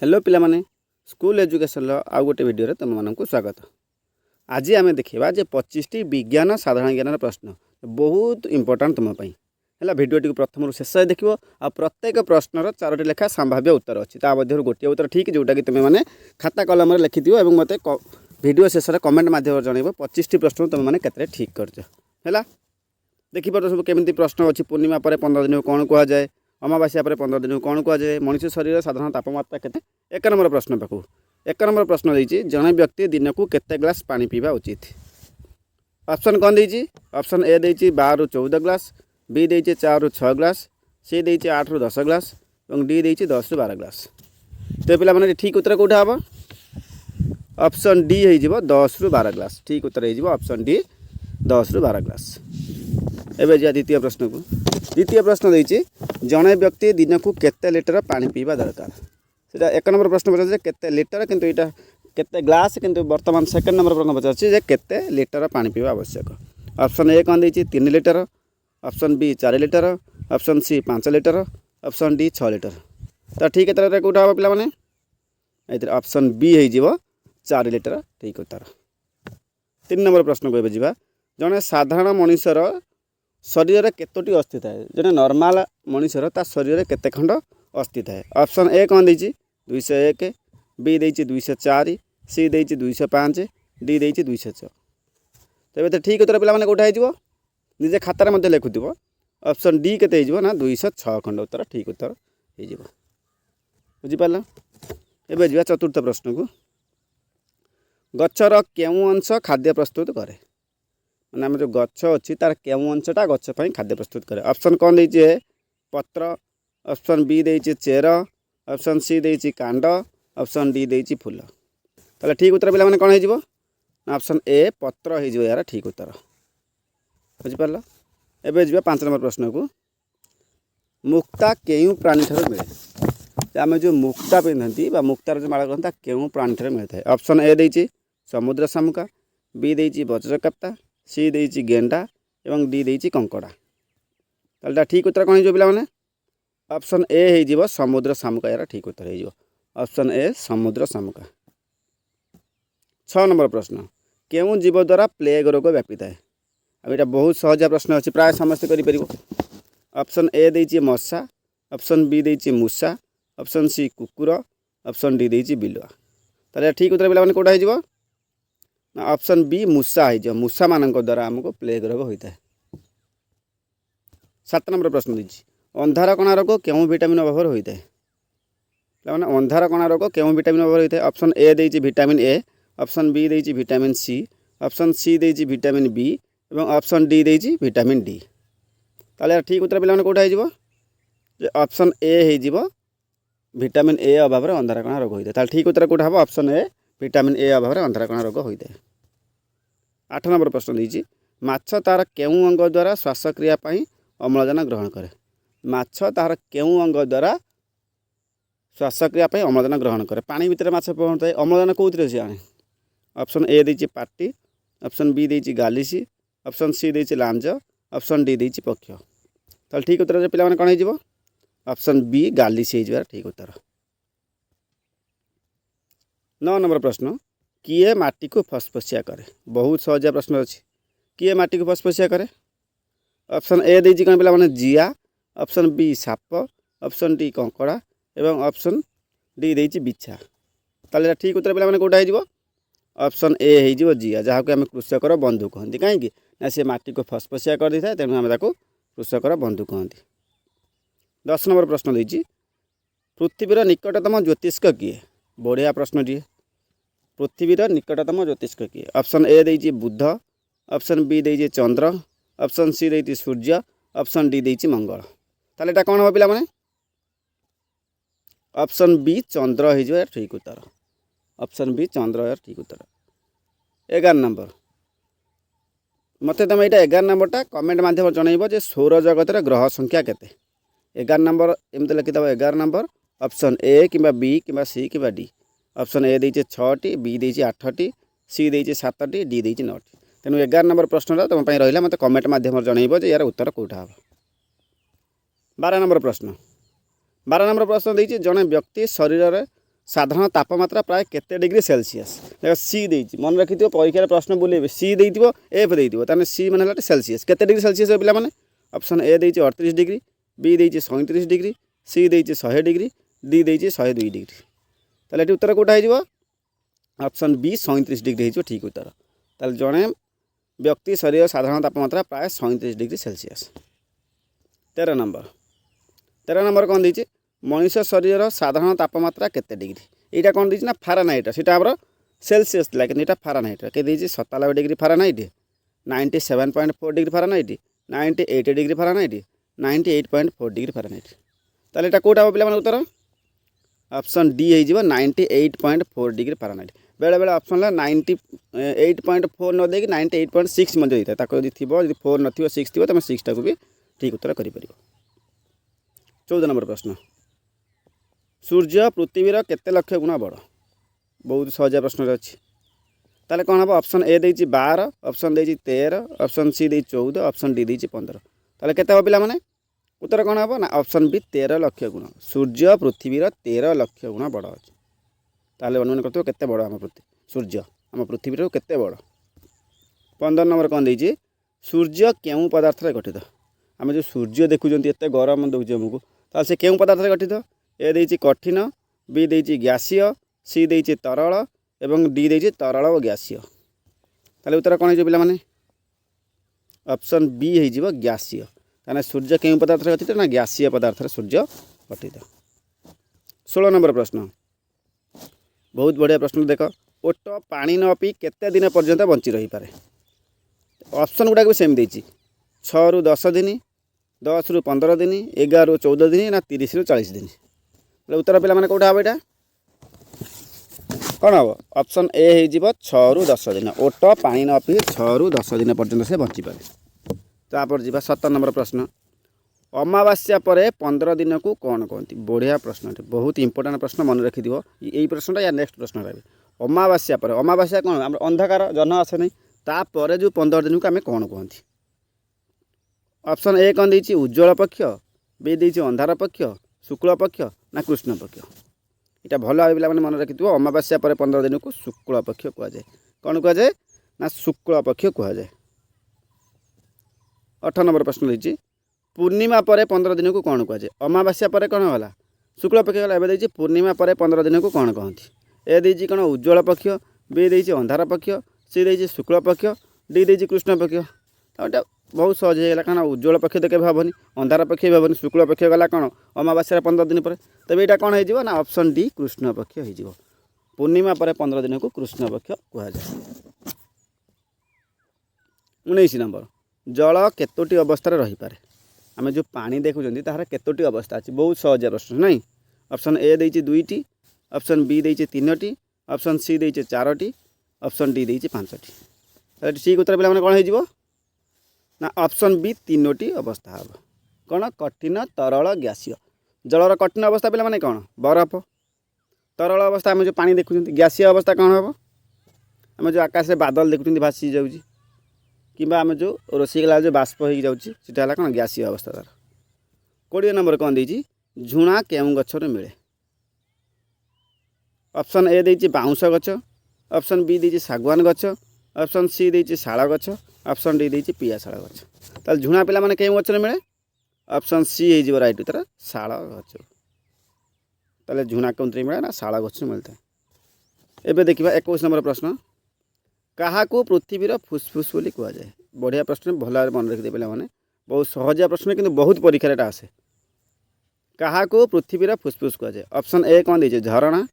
Hello पिला माने school education आउ गोटे वीडियो तुम मानक स्वागत। आज आम देखा जे 25 विज्ञान साधारण ज्ञान प्रश्न बहुत इंपोर्टाट तुमपाई है। भिडियो प्रथम शेष देख आ प्रत्येक प्रश्नर 4टी लेखा संभाव्य उत्तर अच्छी मध्य गोटे उत्तर ठीक जोटा कि तुम्हें खाता कलम लिखिथ और मत भिडियो शेष कमेंट मध्यम जनइब 25 प्रश्न तुम मैंने केते ठीक कर देखिए सब केमी प्रश्न अच्छी। पूर्णिमा पर 15 दिन कौन कहुए, अमावास्या पर 15 दिन कौन कहुए, मनुष्य शरीर साधारण तापमात्रा केते। 1 नंबर प्रश्न पाखु 1 नंबर प्रश्न देती जड़े व्यक्ति दिन को केते ग्लास पानी पीवा उचित। ऑप्शन कौन देती? ऑप्शन ए देती 12 ରୁ 14 ग्लास, बी देती 4 ରୁ 6 ग्लास, सी देती 8 ରୁ 10 ग्लास और डी देती 10 ରୁ 12 ग्लास। तो पे मैंने ठीक उत्तर कौटा हम? ऑप्शन डी हो 10 ରୁ 12 ग्लास। ठीक उत्तर हो ऑप्शन डी 10 ରୁ 12 ग्लास। एवं जा द्वितीय प्रश्न को। द्वितीय प्रश्न देती जड़े व्यक्ति दिन को केते लिटर पानी पीवा दरकार। से 1 नंबर प्रश्न पचार केते लिटर किंतु यहाँ केते ग्लास, किंतु वर्तमान 2nd नंबर प्रश्न पचार केते लिटर पानी पीवा आवश्यक। ऑप्शन ए कौन देती 3 litre, option B 4 litre, option C 5 litre, option D 6 litre. तो ठीक उत्तर कौटा हम पे? ऑप्शन बी हो 4 लिटर ठीक उत्तर। 3 नंबर प्रश्न को जा जड़े साधारण मनुष्यर शरीर केतोटी अस्थि थाए। जड़े नॉर्मल मनुष्यर ता शरीर केते खंड अस्थि थाए। ऑप्शन ए कौन देती 201, बी देती 204, सी देती 205, डी देती 206। तो ये ठीक उत्तर पे कौटा हो निजे खातार मध्य लिखुव। ऑप्शन डी केते ना 206 खंड उत्तर ठीक उत्तर हो बुझीपार। एवं जा चतुर्थ प्रश्न को। गचर केउं अंश खाद्य प्रस्तुत करे। मैंने आम जो गच अच्छी तार केउं अंशटा गचपाई खाद्य प्रस्तुत करे। ऑप्शन कौन देती है पत्र, ऑप्शन बी देती चेर, ऑप्शन सी देती कांड, ऑप्शन डी देती फूल। ताले ठीक उत्तर पे कौन हो? ऑप्शन ए पत्र हो यार ठीक उत्तर बुझीपार। एवं जा 5 नंबर प्रश्न को। मुक्ता केउं प्राणी ठार मिले। आम जो मुक्ता पिंधती मुक्तार जो माला कहता केउं प्राणी ठार मिलता है। ऑप्शन ए देती समुद्र शामुका, बी देती वज्रकप्ता, सी देती गेंडा एवं डी देती कंकड़ा। ताले ठीक उत्तर कौन हो पे? ऑप्शन ए हो समुद्र शामुका यार ठीक उत्तर हो ऑप्शन ए समुद्र शामुका। 6 नंबर प्रश्न केउं जीव द्वारा प्लेग रोग व्यापी थाए। अब यहाँ बहुत सहज प्रश्न अच्छी प्राय समस्त कर। ऑप्शन ए देती मशा, ऑप्शन बी देती मूषा, ऑप्शन सी कुकुर, ऑप्शन डी देती बिलुआ। ताले ठीक उत्तर पे कौटा हो? ऑप्शन बी मूषा हो मूषा मान द्वारा आमको प्लेग रोग होता है। 7 नंबर प्रश्न देती अंधार कणा रोग केउं विटामिन अभाव होता है। मैंने अंधार कणा रोग केउं विटामिन अभाव होता है। ऑप्शन ए देती विटामिन ए, ऑप्शन बी देती विटामिन सी, ऑप्शन सी देती विटामिन बी और ऑप्शन डी देती विटामिन डी। ताले ठीक उत्तर पे कौटा हो? ऑप्शन ए हो विटामिन ए अभाव अंधार कणा रोग होता है। ठीक उत्तर कौटा हम? ऑप्शन ए विटामिन ए अभाव अंधार कणा रोग होता है। 8 नंबर प्रश्न देती माछ तार केउं अंग द्वारा श्वासक्रिया अम्लजान ग्रहण करे। माछ तार केउं अंग द्वारा श्वासक्रिया अम्लजान ग्रहण करे। पानी भितर माछ पहुँचता है अम्लजान कौन से आने? ऑप्शन ए देती पाटी, ऑप्शन बी देती गालिसी, ऑप्शन सी देती लांज, ऑप्शन डी देती पक्ष। तो ठीक उत्तर पे कौन हो? ऑप्शन बी गालिसी हो ठीक उत्तर। 9 नंबर प्रश्न किए माटी को फसफसिया करे। बहुत सहज प्रश्न अच्छी। किए माटी को फसफसिया करे। ऑप्शन ए देती कौन पे जिया, ऑप्शन बी साप, ऑप्शन डी कंकड़ा एवं ऑप्शन डी देती बिछा। ताले ठीक उत्तर पे कौटा हो? ऑप्शन ए हो जिया जहाँ को आम कृषकर बंधु कहती। कहीं ना सी माटी को फसफसिया कर देता है तेणु आम कृषकर बंधु कहती। 10 नंबर प्रश्न देती पृथ्वीर निकटतम ज्योतिष्क किए। बढ़िया प्रश्न टी। पृथ्वीर निकटतम ज्योतिष्क किए। ऑप्शन ए देती बुध, ऑप्शन बी देती चंद्र, ऑप्शन सी देती सूर्य, ऑप्शन डी देती मंगल। ताले एटा कौन हो पिला माने? ऑप्शन बी चंद्र हो ठीक उत्तर। ऑप्शन बी चंद्र ठीक उत्तर। 11 नंबर मत तुम यहाँ 11 नंबरटा कमेंट मध्यम जनइब जे सौर जगत ग्रह संख्या केते। 11 नंबर एमती लिखिदेव 11 नंबर ऑप्शन ए कि बी कि सी कि डी। ऑप्शन ए देती 6टी, बी देती 8टी, सी देती 7टी, डी देती 9टी। तेणु 11 नंबर प्रश्न तुम रहा मत कमेंट मध्यम जनइब जे यार उत्तर कौटा हम। 12 नंबर प्रश्न 12 नंबर प्रश्न देती जड़े व्यक्ति शरीर साधारण तापमात्रा प्राय केते डिग्री सेल्सियस देख सी देती मन रखि परीक्षा प्रश्न बुलेबे सी देइथिबो एफ देइथिबो ताने सी माने हला सेल्सियस केते डिग्री सेल्सियस हो पिला माने ऑप्शन ए देइछि 38 डिग्री बी देइछि 37 डिग्री सी देइछि 100 डिग्री डी देइछि 102 डिग्री ताले एटी उत्तर कोटा हो ऑप्शन बी 37 डिग्री हो ठीक उत्तर ताले जणे व्यक्ति शरीर साधारण तापमात्रा प्राय 37 डिग्री सेल्सियस 13 नंबर कौन देइछि मनुष्य शरीर साधारण तापमात्रा केते डिग्री एटा कौन देइछि ना फारेनहाइट सेटा हमर सेल्सियस लेकिन एटा फारेनहाइट के देइछि 97 degree Fahrenheit 97.4 degree Fahrenheit 98 degree Fahrenheit 98.4 degree Fahrenheit ताले एटा कोटा पिला माने उत्तर ऑप्शन डी हो 98.4 डिग्री फारेनहाइट बेले बेले ऑप्शन 98.4 न देकी 98.6 मध्य देता ताको यदि थिबो यदि 4 नथिबो 6 थिबो तमे 6 टाको भी ठीक उत्तर करि परिबो 14 नंबर प्रश्न सूर्य पृथ्वीर केते लक्ष गुण बड़ बहुत सहज प्रश्न अच्छी ताले कौन हम ऑप्शन ए देइछि 12 ऑप्शन देइछि 13 ऑप्शन सी देइछि 14 ऑप्शन डी देइछि 15 ताले केते हो पिला माने उत्तर कौन हम ना ऑप्शन बी 13 लक्ष गुण सूर्य पृथ्वीर 13 लक्ष गुण बड़ अच्छे ताले अनुमान करथो केते बड़ हम पृथ्वी सूर्य हम पृथ्वीर केते बड़ 15 नंबर कौन देइछि सूर्य केउ पदार्थ रे गठित आम जो सूर्य देखुं एत गरम दूसरे आमको ताल से केउ पदार्थ गठित ए देइछि कठिन बी देइछि गैसीय सी देइछि तरल एवं डी देइछि तरल और गैसीय ताले उत्तर कौन हो पे ऑप्शन बी हो गैसीय ताने सूर्य केउ पदार्थ गठित ना गैसीय पदार्थ सूर्य गठित 16 नंबर प्रश्न बहुत बढ़िया प्रश्न देख ओट पानी न पी केते दिन पर्यंत बंची रही पारे ऑप्शन गुड़ा भी सेम देइछि 6 रु 10 दिन 10 रु 15 दिन 11 रु 14 दिन ना 30 रु 40 दिन उत्तर पिला माने कोठा हम कौन हम ऑप्शन ए हो 6 रु 10 दिन ओट पानी न पी 6 रु 10 दिन पर्यंत से बंची पारे तापर जीवा 17 नंबर प्रश्न अमावास्या पर 15 दिन को कौन कहती बढ़िया प्रश्न बहुत इंपोर्टेंट प्रश्न मन रखि दियो यही प्रश्नटा या नेक्स्ट प्रश्न रही अमावास्या पर अमावास्या कौन आम अंधकार जन आसे नहीं तापर जो 15 दिन को आम कौन कहती ऑप्शन ए कौन देइछि उज्ज्वल पक्ष बी देइछि अंधार पक्ष शुक्ल पक्ष ना कृष्ण पक्ष इटा भल भाई पे मन रखि अमावास्या पर 15 दिन को शुक्ल पक्ष कहुए कौन कहुए ना शुक्ल पक्ष कहुए 18 नंबर प्रश्न देइछि पूर्णिमा पर 15 दिन को कौन कहुए अमावास्या पर कौन गला शुक्ल पक्ष गला एवं पूर्णिमा पर 15 दिन को कौन कहती ए देइछि कौन उज्ज्वल पक्ष बी देइछि अंधार पक्ष सी देइछि शुक्ल पक्ष डी देइछि कृष्ण पक्ष बहुत सहज होगा कारण उज्ज्वल पक्ष तो केवे हेनी अंधार पक्ष भी हेनी शुक्ल पक्ष गला कौन अमावास्या 15 दिन पर तेज यहाँ कौन हो ना ऑप्शन डी कृष्ण पक्ष हो पूर्णिमा पर 15 दिन को कृष्ण पक्ष कहुए 19 नंबर जल केतोटी अवस्था रही पारे आम जो पानी देखुं तार केतोटी अवस्था अच्छी बहुत सहज प्रश्न नहीं ऑप्शन ए देइछि 2टी ऑप्शन बी देइछि 3टी ऑप्शन सी देइछि 4टी ऑप्शन डी देइछि 5टी ठीक उत्तर पे कौन हो ना ऑप्शन बी 3टी अवस्था हम कौन कठिन तरल गैसीय जलर कठिन अवस्था पे माने कौन बरफ तरल अवस्था आम जो पानी देखुं गैसीय अवस्था कौन हम आम जो आकाश में बादल देखुं भासी जाऊँगी कि आम जो रोषेई कला जो बाष्प हो जाऊँगा कौन गैसीय अवस्था तार 20 नंबर कौन देइछि झुणा केउ गछर मिले ऑप्शन ए देइछि बाउंश गछ ऑप्शन बी देइछि सागवान गछ ऑप्शन सी देइछि शाल गछ ऑप्शन डी देइछि पियाशाल गछ ताल झुणा पिला माने केउ गछर मिले ऑप्शन सी हो राइट उत्तर शाल गछ ताले झुणा कौन मिले ना शाल गछ मिलता है एबे देखिबा 21 नंबर प्रश्न क्या पृथ्वीर फुसफुस बोली कहुए बढ़िया प्रश्न भल मन रखिदे पे बहुत सहजिया प्रश्न किंतु बहुत परीक्षा आसे क्या पृथ्वीर फुसफुस कहुए ऑप्शन ए कौन देइछि झरणा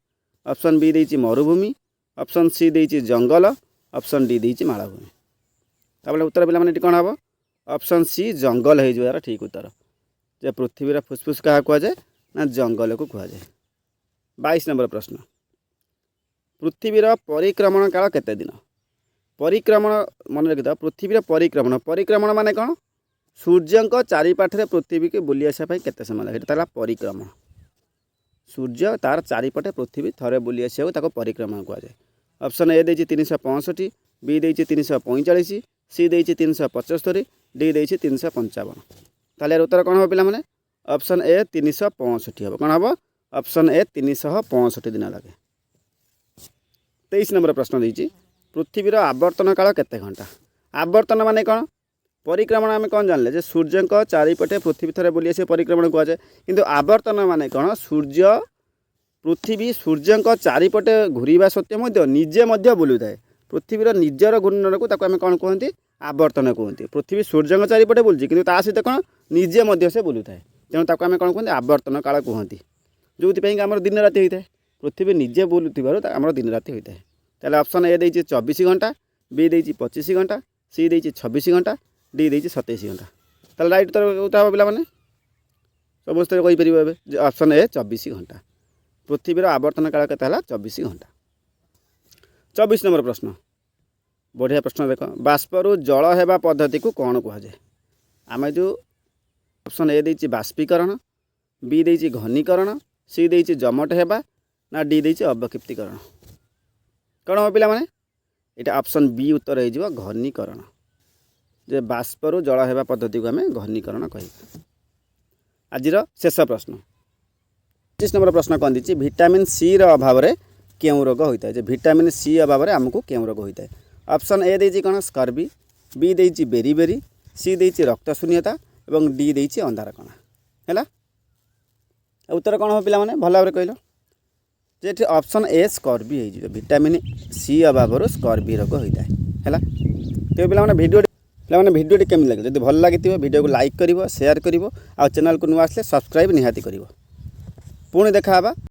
ऑप्शन बी देइछि मरुभूमि ऑप्शन सी देइछि जंगल ऑप्शन डी देइछि मालभूमि तापर उत्तर पे कौन हम ऑप्शन सी जंगल हो ठीक उत्तर जे पृथ्वीर फुसफुस क्या कहुए ना जंगल को कहुए 22 नंबर प्रश्न पृथ्वीर परिक्रमण काल केते दिन परिक्रमण मन रखिद पृथ्वीर परिक्रमण परिक्रमण माने कौन सूर्य चारिपाठे पृथ्वी के बुली आसा केते समय लगे परिक्रमण सूर्य तार चारिपटे पृथ्वी थरे बुली आसा परिक्रमण कहुए ऑप्शन ए देइछि 365 बी देइछि 345 सी देइछि 375 डी देइछि 355 ताले उत्तर कौन हो पिला माने ऑप्शन ए 365 हम कौन हम ऑप्शन ए 365 दिन लगे। 23 नंबर प्रश्न देती पृथ्वीर आवर्तन काल केते घंटा। आवर्तन माने कौन परिक्रमण आम कौन जानले जे सूर्य चारिपटे पृथ्वी थरे बुली से परिक्रमण कहुए किंतु आवर्तन माने कौन सूर्य पृथ्वी सूर्य चारिपटे घूरवा सत्वे निजे बुलू थाए पृथ्वीर निजर घूर्णन को आम कौन कहते आवर्तन कहते। पृथ्वी सूर्य चारिपटे बुलूँ कि सहित कौन निजे से बुलू थाए तेणु ताको आम कौन कहते आवर्तन काल कहते जो आम दिन राति होता है पृथ्वी निजे बुलूर आम दिन राति होता है। ताहले ऑप्शन ए देती 24 घंटा, बी देती 25 घंटा, सी देती 26 घंटा, डी देती 27 घंटा। ताहले राइट उत्तर हम पे समस्त कहीपर ऑप्शन ए 24 घंटा। पृथ्वीर आवर्तन काल के 24 घंटा। 24 नंबर प्रश्न बढ़िया प्रश्न देख बाष्परू जल हेबा पद्धति को कौन कहुए। आम जो ऑप्शन ए देती बाष्पीकरण, बी देती घनीकरण, सी देती जमट हेबा ना डी देती अवक्षिप्तीकरण। कौन हम पे यहाँ ऑप्शन बी उत्तर हो घनीकरण जे बाष्परू जल हेबा पद्धति को आम घनीकरण कह। आज शेष प्रश्न 25 नंबर प्रश्न कौन दी विटामिन सी अभाव में क्यों रोग होता है। विटामिन सी अभाव में आमको क्यों रोग होता है। ऑप्शन ए देती कौन स्कर्वी, बी देती बेरीबेरी, सी देती रक्त शून्यता और डी देती अंधार कणा है। उत्तर कौन हम पे भल भाव कहल जे ऑप्शन ए स्कर्वी हो विटामिन सी अभाव स्कर्वी रोग होता है। तो पे भिडियो केमी लगे जब भल लगी भिडियो को लाइक कर शेयर कर चैनल को नुआ आसले सब्सक्राइब निहाती कर। पुणी देखा